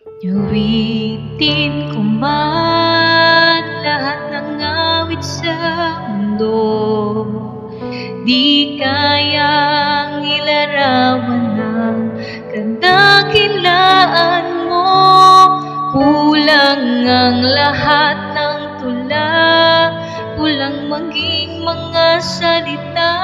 Awitin ko man lahat ng awit sa mundo, di kayang ilarawan ng kadakilaan mo. Kulang ang lahat ng tula, kulang maging mga salita